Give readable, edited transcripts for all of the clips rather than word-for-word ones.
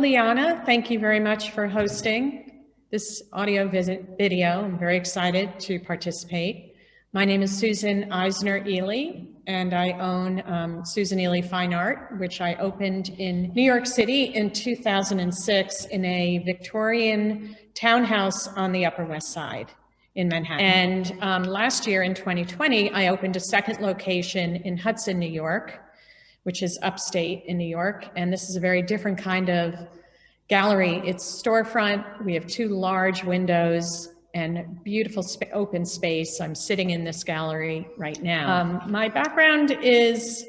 Liana, thank you very much for hosting this audio video. I'm very excited to participate. My name is Susan Eisner Eley, and I own Susan Eley Fine Art, which I opened in New York City in 2006 in a Victorian townhouse on the Upper West Side in Manhattan. And last year in 2020, I opened a second location in Hudson, New York, which is upstate in New York. And this is a very different kind of gallery. It's storefront. We have two large windows and beautiful open space. I'm sitting in this gallery right now. My background is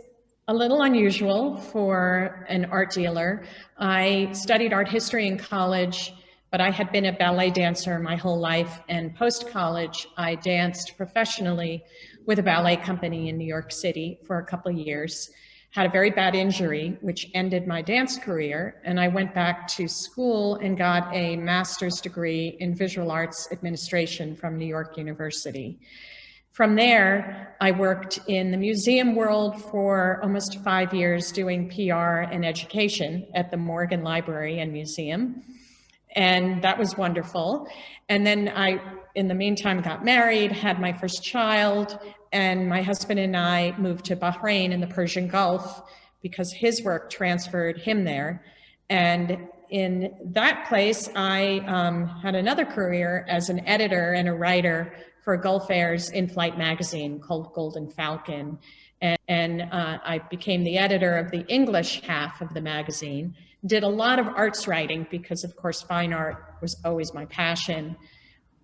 a little unusual for an art dealer. I studied art history in college, but I had been a ballet dancer my whole life, and post-college, I danced professionally with a ballet company in New York City for a couple of years. Had a very bad injury, which ended my dance career, and I went back to school and got a master's degree in visual arts administration from New York University. From there, I worked in the museum world for almost 5 years doing PR and education at the Morgan Library and Museum, and that was wonderful. And then I, in the meantime, got married, had my first child, and my husband and I moved to Bahrain in the Persian Gulf because his work transferred him there. And in that place, I had another career as an editor and a writer for Gulf Air's in-flight magazine called Golden Falcon. And I became the editor of the English half of the magazine, did a lot of arts writing because, of course, fine art was always my passion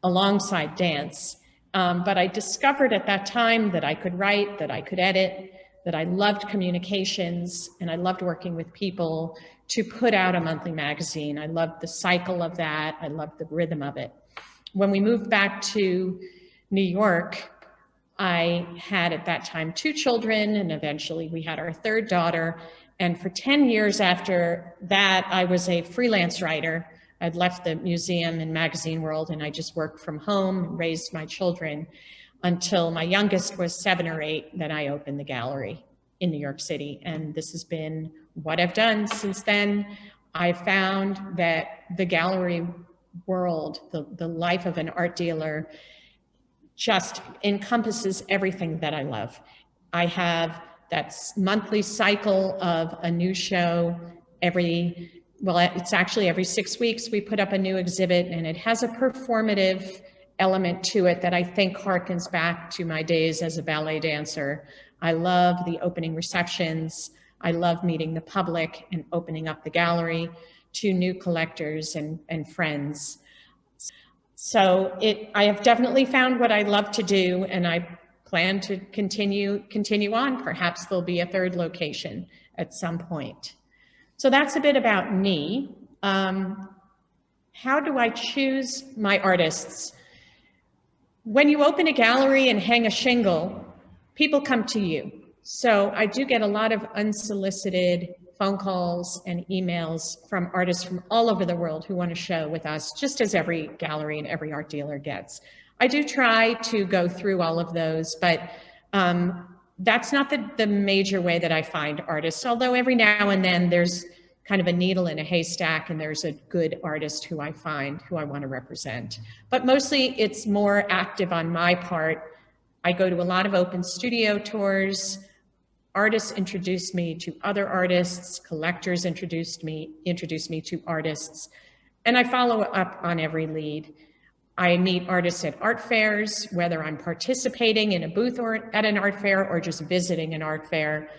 alongside dance. But I discovered at that time that I could write, that I could edit, that I loved communications, and I loved working with people to put out a monthly magazine. I loved the cycle of that. I loved the rhythm of it. When we moved back to New York, I had at that time 2 children, and eventually we had our 3rd daughter. And for 10 years after that, I was a freelance writer. I'd left the museum and magazine world, and I just worked from home and raised my children until my youngest was 7 or 8. Then I opened the gallery in New York City. And this has been what I've done since then. I found that the gallery world, the life of an art dealer, just encompasses everything that I love. I have that monthly cycle of a new show it's actually every 6 weeks we put up a new exhibit, and it has a performative element to it that I think harkens back to my days as a ballet dancer. I love the opening receptions. I love meeting the public and opening up the gallery to new collectors and friends. So I have definitely found what I love to do, and I plan to continue on. Perhaps there'll be a 3rd location at some point. So that's a bit about me. How do I choose my artists? When you open a gallery and hang a shingle, people come to you. So I do get a lot of unsolicited phone calls and emails from artists from all over the world who want to show with us, just as every gallery and every art dealer gets. I do try to go through all of those, but that's not the major way that I find artists, although every now and then there's kind of a needle in a haystack and there's a good artist who I find, who I want to represent. But mostly it's more active on my part. I go to a lot of open studio tours. Artists introduce me to other artists, collectors introduce me to artists, and I follow up on every lead. I meet artists at art fairs, whether I'm participating in a booth or at an art fair or just visiting an art fair.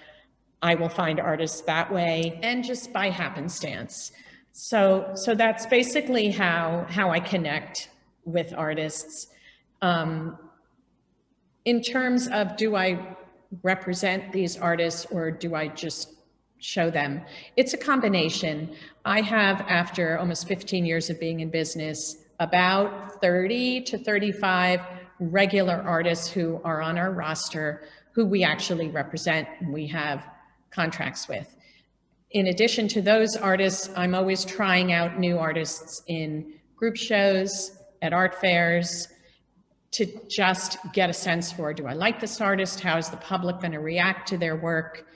I will find artists that way and just by happenstance. So that's basically how I connect with artists. In terms of, do I represent these artists or do I just show them? It's a combination. I have, after almost 15 years of being in business, about 30 to 35 regular artists who are on our roster who we actually represent and we have contracts with. In addition to those artists, I'm always trying out new artists in group shows, at art fairs, to just get a sense for, do I like this artist? How is the public going to react to their work?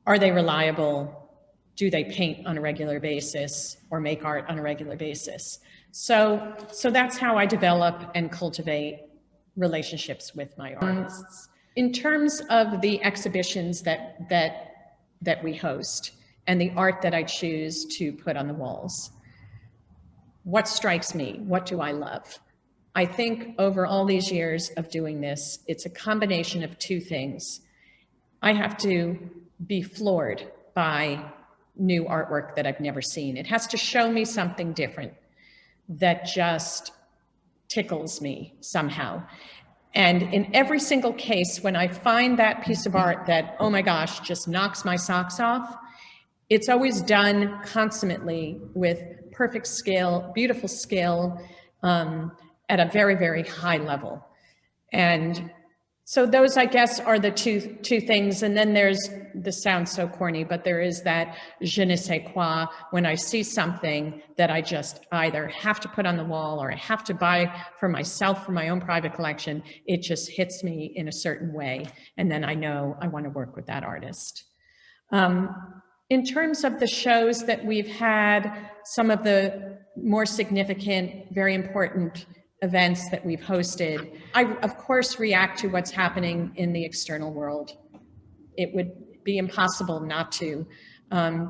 Are they reliable? do they paint on a regular basis or make art on a regular basis? So that's how I develop and cultivate relationships with my artists. In terms of the exhibitions that we host and the art that I choose to put on the walls, what strikes me? What do I love? I think over all these years of doing this, it's a combination of two things. I have to be floored by new artwork that I've never seen. It has to show me something different that just tickles me somehow. And in every single case, when I find that piece of art that, oh my gosh, just knocks my socks off, it's always done consummately with perfect skill, beautiful skill, at a very, very high level. And so those, I guess, are the two things. And then there's, this sounds so corny, but there is that je ne sais quoi, when I see something that I just either have to put on the wall or I have to buy for myself for my own private collection, it just hits me in a certain way. And then I know I want to work with that artist. In terms of the shows that we've had, some of the more significant, very important events that we've hosted, I, of course, react to what's happening in the external world. It would be impossible not to.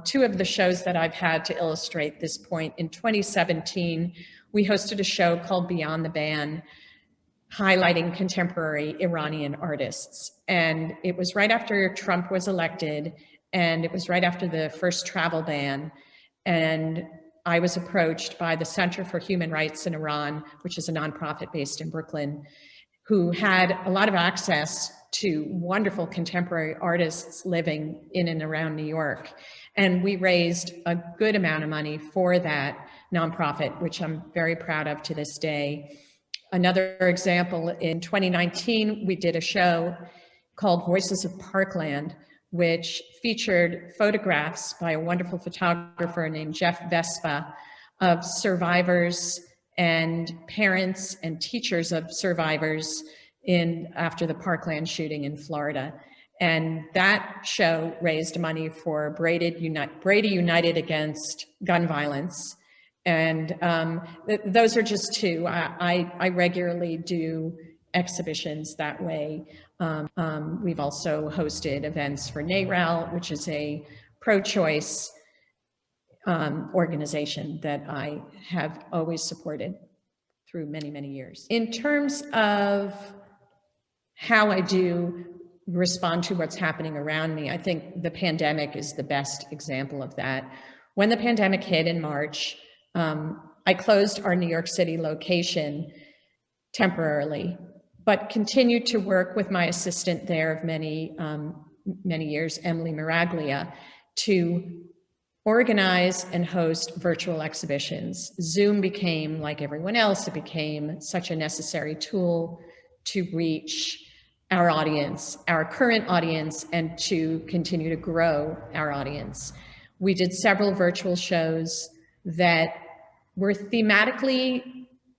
Two of the shows that I've had to illustrate this point, in 2017, we hosted a show called Beyond the Ban, highlighting contemporary Iranian artists. And it was right after Trump was elected, and it was right after the first travel ban. And I was approached by the Center for Human Rights in Iran, which is a nonprofit based in Brooklyn, who had a lot of access to wonderful contemporary artists living in and around New York. And we raised a good amount of money for that nonprofit, which I'm very proud of to this day. Another example, in 2019, we did a show called Voices of Parkland, which featured photographs by a wonderful photographer named Jeff Vespa of survivors and parents and teachers of survivors after the Parkland shooting in Florida. And that show raised money for Brady United Against Gun Violence. And those are just two. I regularly do exhibitions that way. We've also hosted events for NARAL, which is a pro-choice organization that I have always supported through many, many years. In terms of how I do respond to what's happening around me, I think the pandemic is the best example of that. When the pandemic hit in March, I closed our New York City location temporarily, but continued to work with my assistant there of many years, Emily Miraglia, to organize and host virtual exhibitions. Zoom became, like everyone else, it became such a necessary tool to reach our audience, our current audience, and to continue to grow our audience. We did several virtual shows that were thematically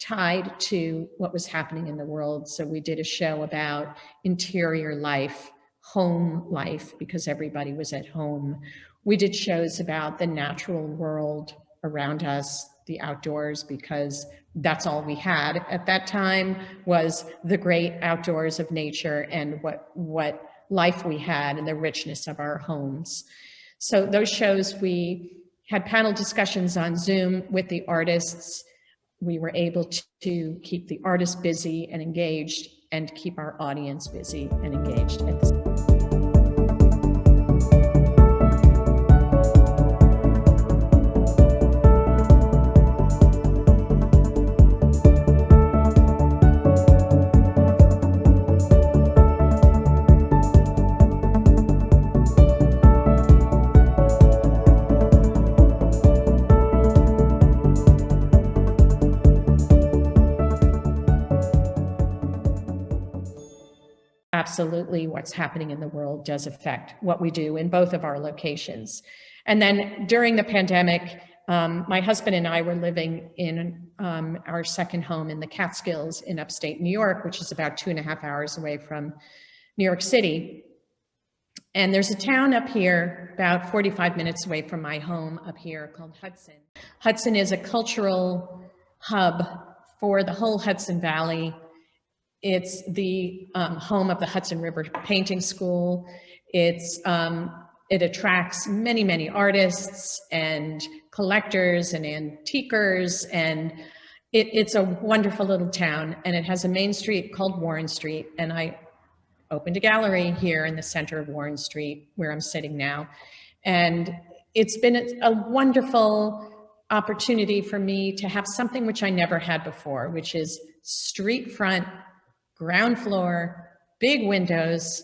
tied to what was happening in the world. So we did a show about interior life, home life, because everybody was at home. We did shows about the natural world around us, the outdoors, because that's all we had at that time, was the great outdoors of nature and what life we had and the richness of our homes. So those shows, we had panel discussions on Zoom with the artists. We were able to keep the artists busy and engaged and keep our audience busy and engaged at the same time. Absolutely, what's happening in the world does affect what we do in both of our locations. And then during the pandemic, my husband and I were living in our second home in the Catskills in upstate New York, which is about 2.5 hours away from New York City. And there's a town up here about 45 minutes away from my home up here called Hudson. Hudson is a cultural hub for the whole Hudson Valley. It's the home of the Hudson River Painting School. It attracts many, many artists and collectors and antiquers, and it's a wonderful little town, and it has a main street called Warren Street, and I opened a gallery here in the center of Warren Street where I'm sitting now. And it's been a wonderful opportunity for me to have something which I never had before, which is street front, ground floor, big windows.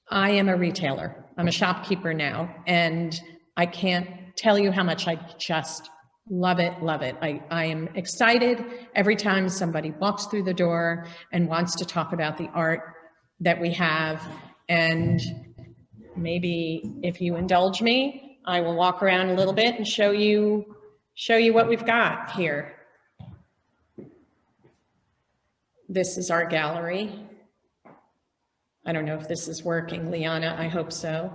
I am a retailer. I'm a shopkeeper now, and I can't tell you how much I just love it, love it. I am excited every time somebody walks through the door and wants to talk about the art that we have. And maybe if you indulge me, I will walk around a little bit and show you what we've got here. This is our gallery. I don't know if this is working, Liana, I hope so.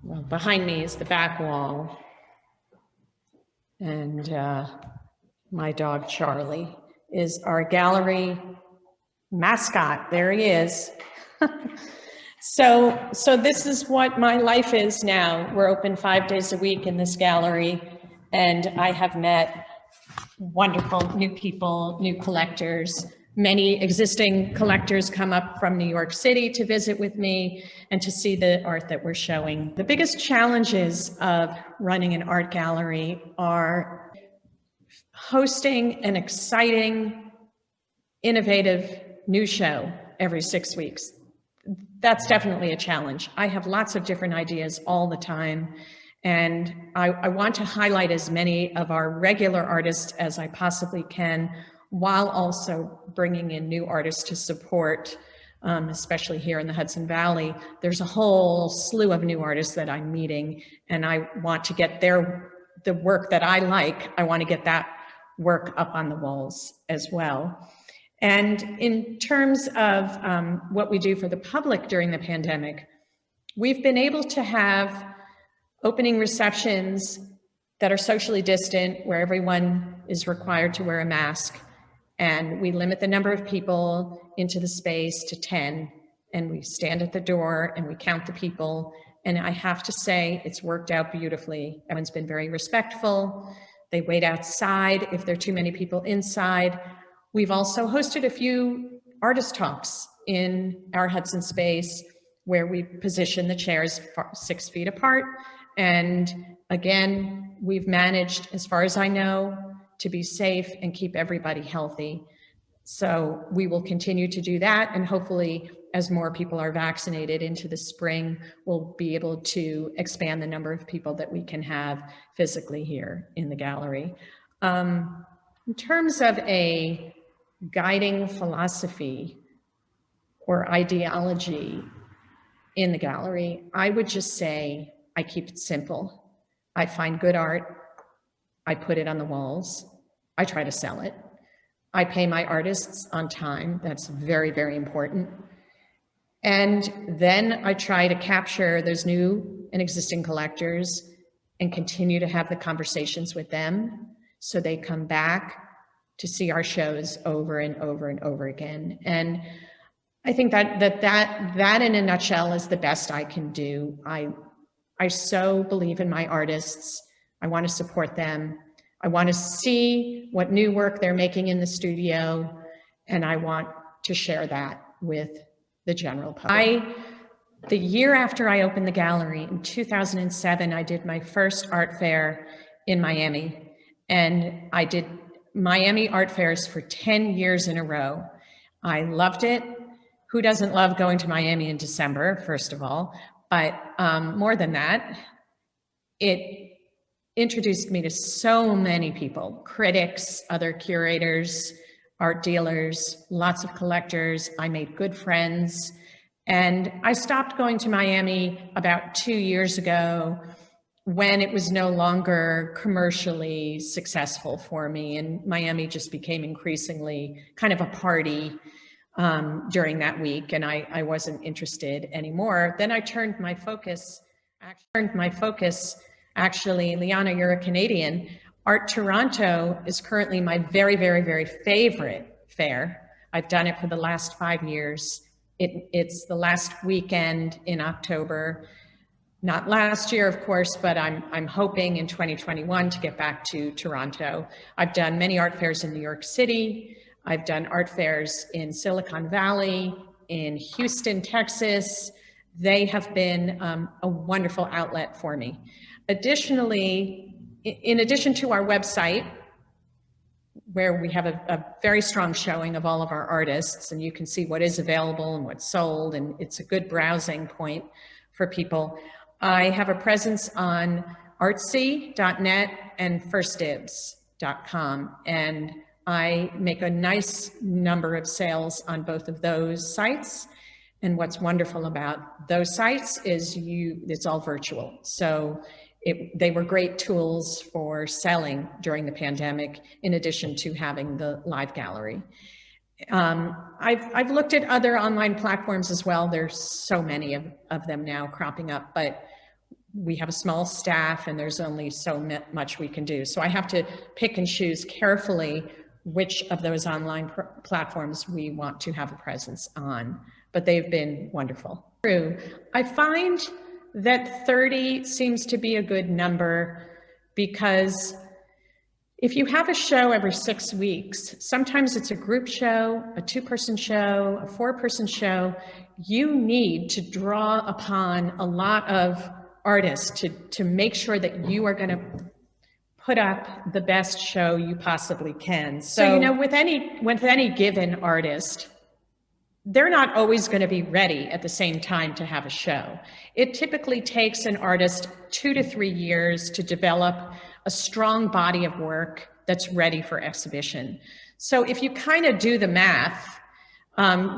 Well, behind me is the back wall. And my dog, Charlie, is our gallery mascot. There he is. So this is what my life is now. We're open 5 days a week in this gallery, and I have met wonderful new people, new collectors. Many existing collectors come up from New York City to visit with me and to see the art that we're showing. The biggest challenges of running an art gallery are hosting an exciting, innovative new show every 6 weeks. That's definitely a challenge. I have lots of different ideas all the time, and I want to highlight as many of our regular artists as I possibly can, while also bringing in new artists to support, especially here in the Hudson Valley. There's a whole slew of new artists that I'm meeting, and I want to get the work that I like, I want to get that work up on the walls as well. And in terms of what we do for the public during the pandemic, we've been able to have opening receptions that are socially distant, where everyone is required to wear a mask. And we limit the number of people into the space to 10, and we stand at the door and we count the people. And I have to say, it's worked out beautifully. Everyone's been very respectful. They wait outside if there are too many people inside. We've also hosted a few artist talks in our Hudson space where we position the chairs 6 feet apart. And again, we've managed, as far as I know, to be safe and keep everybody healthy. So we will continue to do that, and hopefully as more people are vaccinated into the spring, we'll be able to expand the number of people that we can have physically here in the gallery. In terms of a guiding philosophy or ideology in the gallery, I would just say I keep it simple. I find good art, I put it on the walls, I try to sell it. I pay my artists on time. That's very, very important. And then I try to capture those new and existing collectors and continue to have the conversations with them so they come back to see our shows over and over and over again. And I think that in a nutshell is the best I can do. I so believe in my artists. I want to support them. I want to see what new work they're making in the studio, and I want to share that with the general public. The year after I opened the gallery, in 2007, I did my first art fair in Miami, and I did Miami art fairs for 10 years in a row. I loved it. Who doesn't love going to Miami in December, first of all? But more than that, it introduced me to so many people, critics, other curators, art dealers, lots of collectors. I made good friends. And I stopped going to Miami about 2 years ago when it was no longer commercially successful for me. And Miami just became increasingly kind of a party. during that week, and I wasn't interested anymore. Then I turned my focus, actually, Liana, you're a Canadian. Art Toronto is currently my very, very, very favorite fair. I've done it for the last 5 years. It's the last weekend in October. Not last year, of course, but I'm hoping in 2021 to get back to Toronto. I've done many art fairs in New York City. I've done art fairs in Silicon Valley, in Houston, Texas. They have been a wonderful outlet for me. Additionally, in addition to our website, where we have a very strong showing of all of our artists, and you can see what is available and what's sold, and it's a good browsing point for people. I have a presence on artsy.net and firstdibs.com, and I make a nice number of sales on both of those sites. And what's wonderful about those sites is it's all virtual. So they were great tools for selling during the pandemic, in addition to having the live gallery. I've looked at other online platforms as well. There's so many of them now cropping up, but we have a small staff and there's only so much we can do. So I have to pick and choose carefully which of those online platforms we want to have a presence on, but they've been wonderful. True. I find that 30 seems to be a good number, because if you have a show every 6 weeks, sometimes it's a group show, a 2-person show, a 4-person show, you need to draw upon a lot of artists to make sure that you are going to put up the best show you possibly can. So, you know, with any given artist, they're not always going to be ready at the same time to have a show. It typically takes an artist 2 to 3 years to develop a strong body of work that's ready for exhibition. So if you kind of do the math,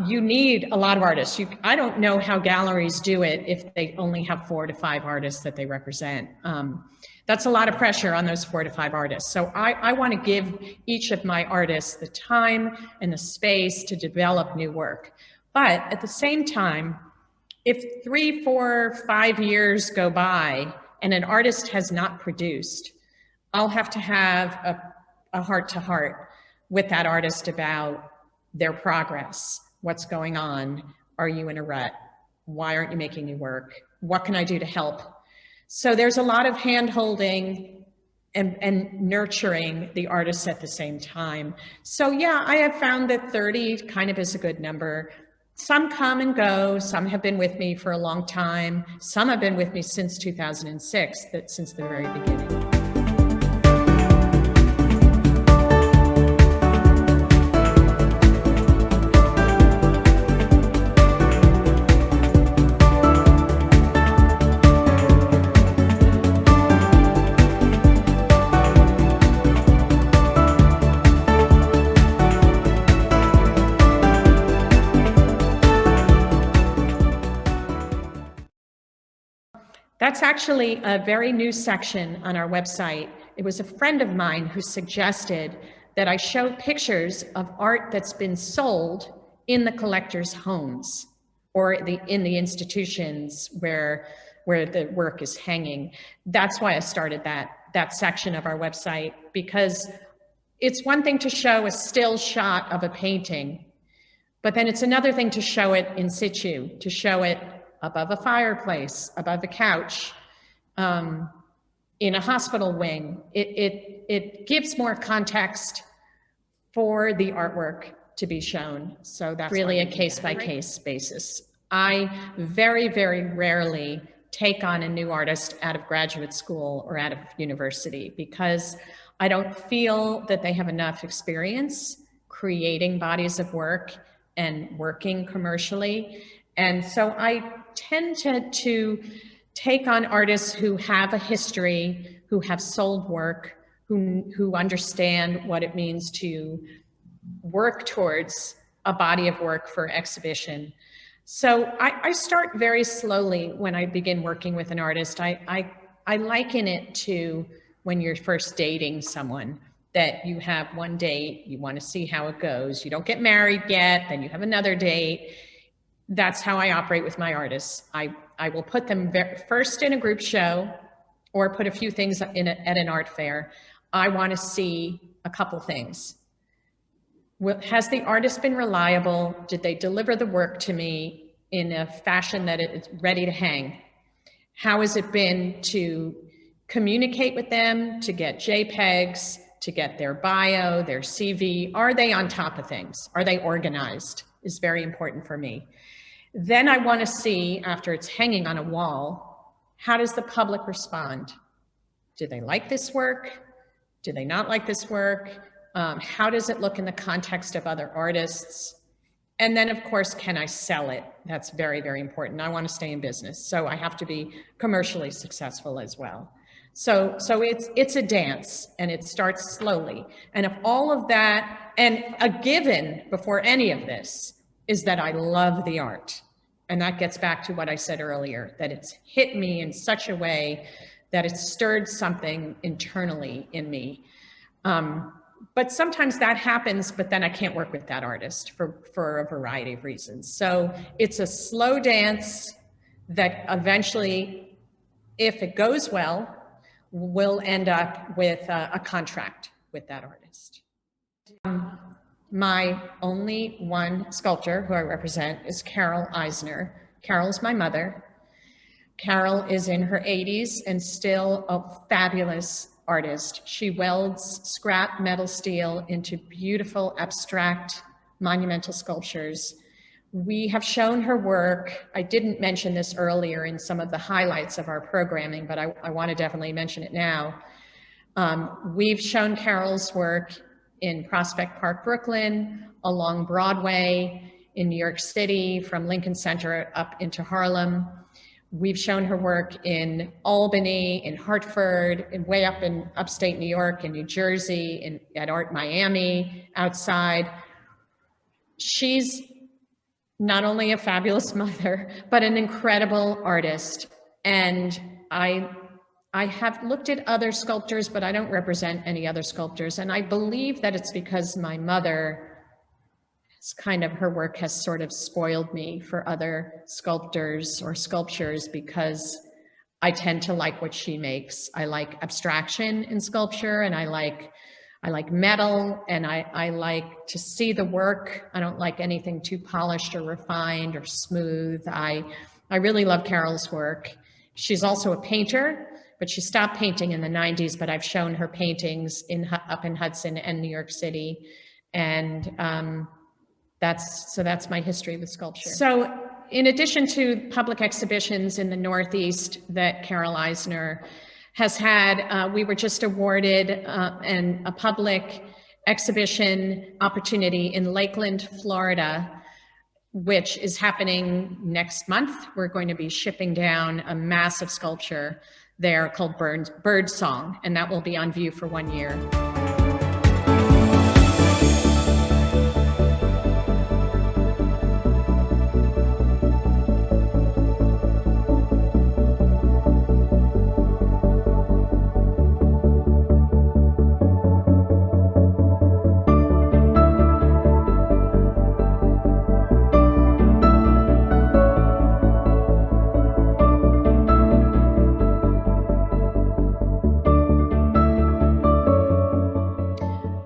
you need a lot of artists. I don't know how galleries do it if they only have 4 to 5 artists that they represent. That's a lot of pressure on those 4 to 5 artists. So I want to give each of my artists the time and the space to develop new work. But at the same time, if 3, 4, 5 years go by and an artist has not produced, I'll have to have a heart-to-heart with that artist about their progress. What's going on? Are you in a rut? Why aren't you making new work? What can I do to help? So there's a lot of hand-holding and nurturing the artists at the same time. So yeah, I have found that 30 kind of is a good number. Some come and go. Some have been with me for a long time. Some have been with me since 2006, since the very beginning. That's actually a very new section on our website. It was a friend of mine who suggested that I show pictures of art that's been sold in the collectors' homes or in the institutions where the work is hanging. That's why I started that section of our website, because it's one thing to show a still shot of a painting, but then it's another thing to show it in situ, to show it above a fireplace, above a couch, in a hospital wing. It gives more context for the artwork to be shown. So that's really a case-by-case basis. I very, very rarely take on a new artist out of graduate school or out of university, because I don't feel that they have enough experience creating bodies of work and working commercially. And so I tend to take on artists who have a history, who have sold work, who understand what it means to work towards a body of work for exhibition. So I start very slowly when I begin working with an artist. I liken it to when you're first dating someone. that you have one date, you want to see how it goes. You don't get married yet, then you have another date. That's how I operate with my artists. I will put them first in a group show or put a few things at an art fair. I want to see a couple things. Has the artist been reliable? Did they deliver the work to me in a fashion that it's ready to hang? How has it been to communicate with them, to get JPEGs, to get their bio, their CV? Are they on top of things? Are they organized? Is very important for me. Then I want to see, after it's hanging on a wall, how does the public respond? Do they like this work? Do they not like this work? How does it look in the context of other artists? And then, of course, can I sell it? That's very, very important. I want to stay in business, so I have to be commercially successful as well. So it's a dance, and it starts slowly. And if all of that, and a given before any of this, is that I love the art. And that gets back to what I said earlier, that it's hit me in such a way that it stirred something internally in me. But sometimes that happens, but then I can't work with that artist for a variety of reasons. So it's a slow dance that eventually, if it goes well, will end up with a contract with that artist. My only one sculptor who I represent is Carol Eisner. Carol's my mother. Carol is in her 80s and still a fabulous artist. She welds scrap metal steel into beautiful, abstract, monumental sculptures. We have shown her work. I didn't mention this earlier in some of the highlights of our programming, but I want to definitely mention it now. We've shown Carol's work in Prospect Park, Brooklyn, along Broadway, in New York City, from Lincoln Center up into Harlem. We've shown her work in Albany, in Hartford, and way up in upstate New York, in New Jersey, at Art Miami, outside. She's not only a fabulous mother, but an incredible artist. And I have looked at other sculptors, but I don't represent any other sculptors. And I believe that it's because my mother, her work has sort of spoiled me for other sculptors or sculptures, because I tend to like what she makes. I like abstraction in sculpture, and I like metal, and I like to see the work. I don't like anything too polished or refined or smooth. I really love Carol's work. She's also a painter, but she stopped painting in the 90s, but I've shown her paintings up in Hudson and New York City. And that's my history with sculpture. So in addition to public exhibitions in the Northeast that Carol Eisner has had, we were just awarded a public exhibition opportunity in Lakeland, Florida, which is happening next month. We're going to be shipping down a massive sculpture there called Bird Song, and that will be on view for 1 year.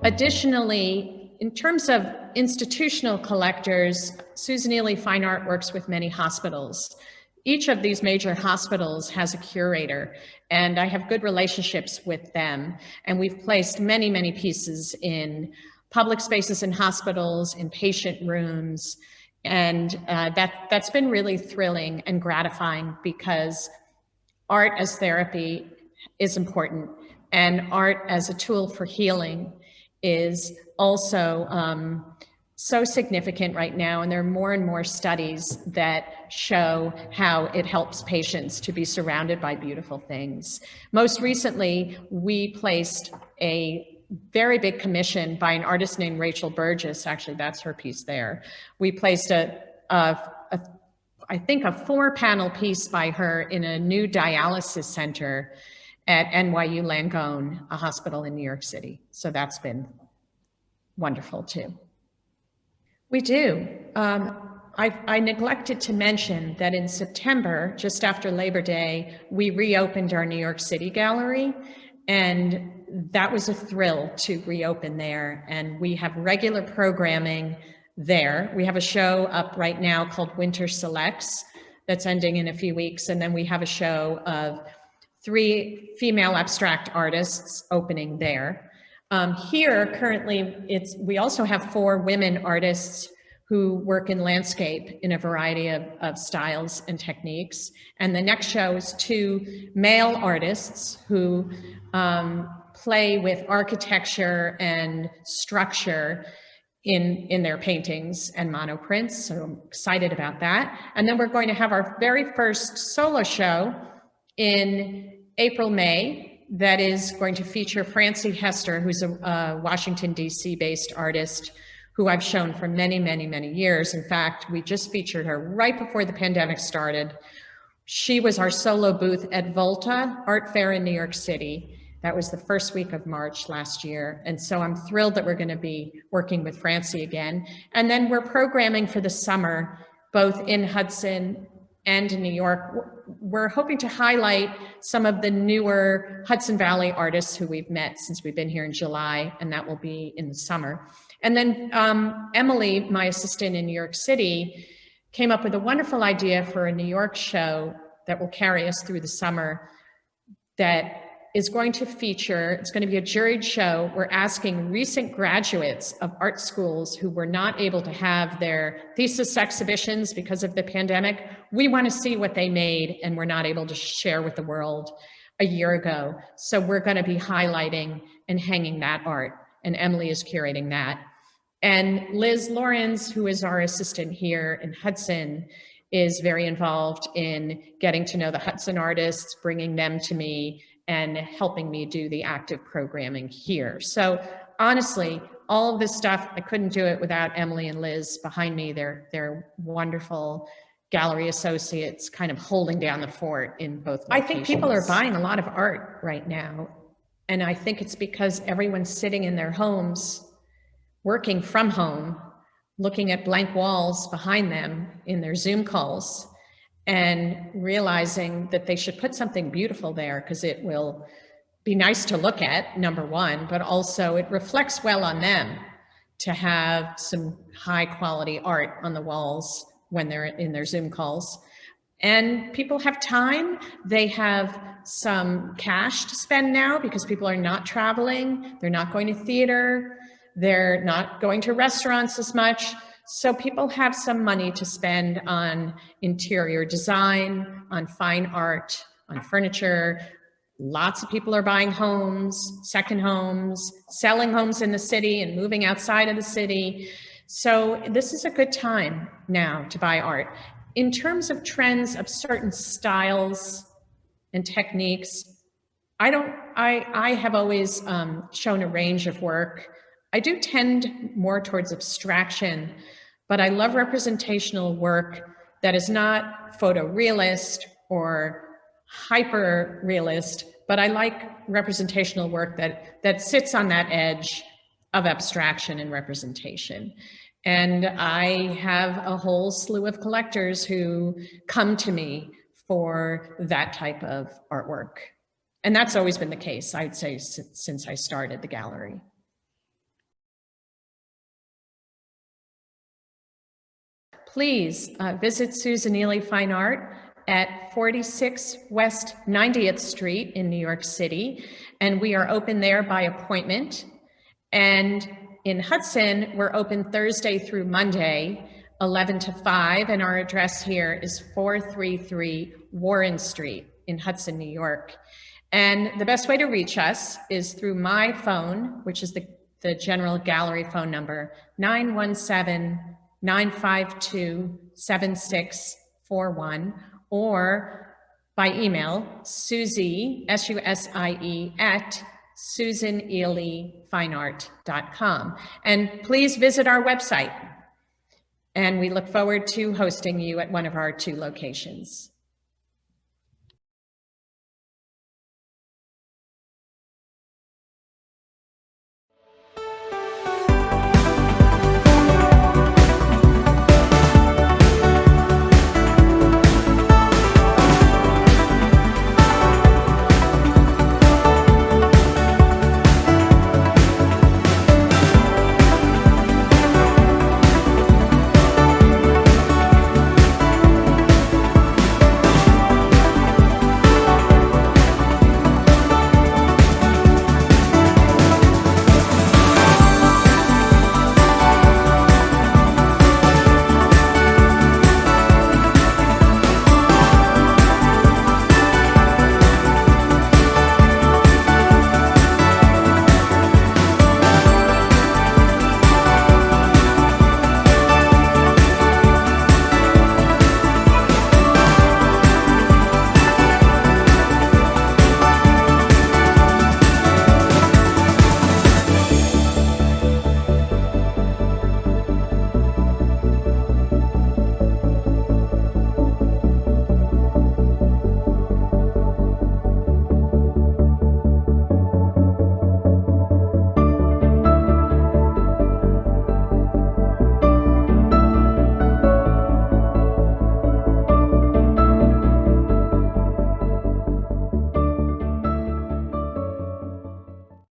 Additionally, in terms of institutional collectors, Susan Eley Fine Art works with many hospitals. Each of these major hospitals has a curator, and I have good relationships with them. And we've placed many, many pieces in public spaces in hospitals, in patient rooms. And that's been really thrilling and gratifying, because art as therapy is important, and art as a tool for healing is also so significant right now. And there are more and more studies that show how it helps patients to be surrounded by beautiful things. Most recently, we placed a very big commission by an artist named Rachel Burgess. Actually, that's her piece there. We placed I think a 4-panel piece by her in a new dialysis center. at NYU Langone, a hospital in New York City. So that's been wonderful too. We do. I neglected to mention that in September, just after Labor Day, we reopened our New York City gallery, and that was a thrill to reopen there. And we have regular programming there. We have a show up right now called Winter Selects that's ending in a few weeks. And then we have a show of 3 female abstract artists opening there. Here, currently, we also have 4 women artists who work in landscape in a variety of styles and techniques. And the next show is 2 male artists who play with architecture and structure in their paintings and monoprints. So I'm excited about that. And then we're going to have our very first solo show in April, May, that is going to feature Francie Hester, who's a Washington, D.C. based artist who I've shown for many, many, many years. In fact, we just featured her right before the pandemic started. She was our solo booth at Volta Art Fair in New York City. That was the first week of March last year. And so I'm thrilled that we're going to be working with Francie again. And then we're programming for the summer, both in Hudson and in New York. We're hoping to highlight some of the newer Hudson Valley artists who we've met since we've been here in July, and that will be in the summer. And then Emily, my assistant in New York City, came up with a wonderful idea for a New York show that will carry us through the summer that is going to feature, it's going to be a juried show. We're asking recent graduates of art schools who were not able to have their thesis exhibitions because of the pandemic. We want to see what they made and were not able to share with the world a year ago. So we're going to be highlighting and hanging that art, and Emily is curating that. And Liz Lawrence, who is our assistant here in Hudson, is very involved in getting to know the Hudson artists, bringing them to me, and helping me do the active programming here. So honestly, all of this stuff, I couldn't do it without Emily and Liz behind me. They're wonderful gallery associates kind of holding down the fort in both locations. I think people are buying a lot of art right now. And I think it's because everyone's sitting in their homes, working from home, looking at blank walls behind them in their Zoom calls, and realizing that they should put something beautiful there because it will be nice to look at, number one, but also it reflects well on them to have some high quality art on the walls when they're in their Zoom calls. And people have time, they have some cash to spend now because people are not traveling, they're not going to theater, they're not going to restaurants as much. So people have some money to spend on interior design, on fine art, on furniture. Lots of people are buying homes, second homes, selling homes in the city and moving outside of the city. So this is a good time now to buy art. In terms of trends of certain styles and techniques, I have always shown a range of work. I do tend more towards abstraction, but I love representational work that is not photorealist or hyper-realist, but I like representational work that sits on that edge of abstraction and representation. And I have a whole slew of collectors who come to me for that type of artwork. And that's always been the case, I'd say, since I started the gallery. Please visit Susan Eley Fine Art at 46 West 90th Street in New York City. And we are open there by appointment. And in Hudson, we're open Thursday through Monday, 11 to 5. And our address here is 433 Warren Street in Hudson, New York. And the best way to reach us is through my phone, which is the general gallery phone number, 917-952-7641, or by email, Susie, S-U-S-I-E, at SusanEleyFineArt.com. And please visit our website. And we look forward to hosting you at one of our 2 locations.